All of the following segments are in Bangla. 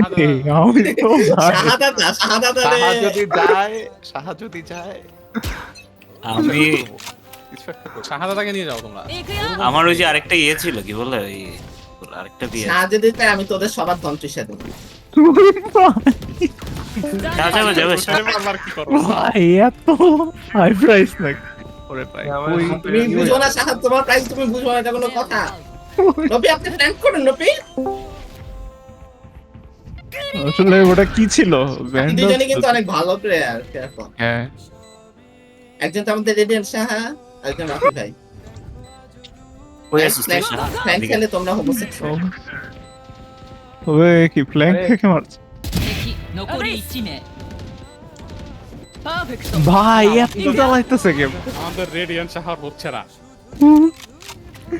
আমি তো সাহা যদি যায়, সাহা যদি যায়, আমি কিছু একটা করবো। শাহাদাতাকে নিয়ে যাও তোমরা। আমার ওই যে আরেকটা ইয়ে ছিল কি বলে ওই আরেকটা বিয়ে সাহায্য দিতে আমি তোদের সবার তন্ত্রিসা দেবো। যাবে যাবে আমার কি করবো? ভাই এত হাই প্রাইস নাকি? ওরে ভাই ওই তুমি বুঝো না সাহায্য, তোমার প্রাইস তুমি বুঝো না, এটা কোনো কথা? নবী আপনি ফ্ল্যাঙ্ক করেন নবী। আসলে ওটা কি ছিল? ব্যান্ড দুজনে কিন্তু অনেক ভালো প্লেয়ার। হ্যাঁ একজন তো আমাদের রেডিয়েন্ট সাহা, একজন রাফি ভাই। কই আছিস তুই ফ্ল্যাঙ্ক খেলে তোমরা হোমোসেক্সুয়াল। ওই কি ফ্ল্যাঙ্ক থেকে মারছে 残り1名パーフェクト ভাই এত জ্বালাইতেছে গেম আমাদের রেডিয়েন্ট শাহার হচ্ছে না।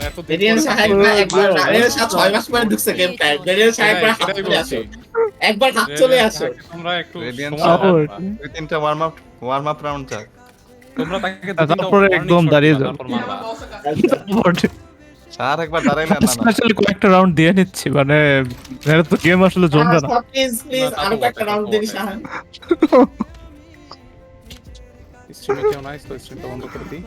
এত দিন রেডিয়েন্ট পরে সাহা একবার রেডিয়েন্ট সাহা 6 মাস পরে ঢুকছে গেম প্যাক। রেডিয়েন্ট সাহা একবার হাত এটাই চলে বলছি। আসো, একবার হাত চলে আসো। তোমরা একটু Radiant সময় Support. দাও। দুই তিনটা ওয়ার্ম আপ রাউন্ড যাক। তোমরা তাকে তারপরে একদম দাঁড়িয়ে যাও। তারপর মারবা। সার একবার দাঁড়াইলে না না আসলে কয়েকটা রাউন্ড দিয়ে নিচ্ছি মানে এটা তো গেম আসলে জমবে না প্লিজ প্লিজ আরো একটা রাউন্ড দিন সাহা। স্ট্রিমে কেউ নাই, তো স্ট্রিমটা বন্ধ করে দিই।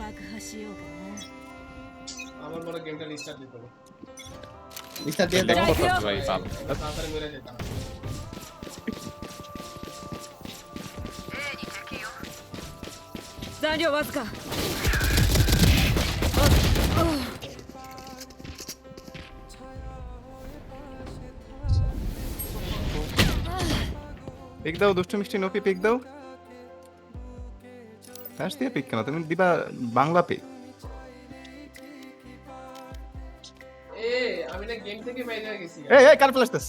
আমার বড় গেমটা রিস্টার্ট দিতে হবে। মিস্টার দিয়ে লেগ দাও। করতে ভাই পাল। তাড়াতাড়ি মেরে যেতাম।残量わずか পিক দাও, দুষ্টু মিষ্টি নপি পিক দাও। ফ্ল্যাশ দিয়ে পিক কেন? তুমি দিবা বাংলা পিক। আমি না গেম থেকে বাইরে হয়ে গেছি। এই কার ফ্ল্যাশ দিস?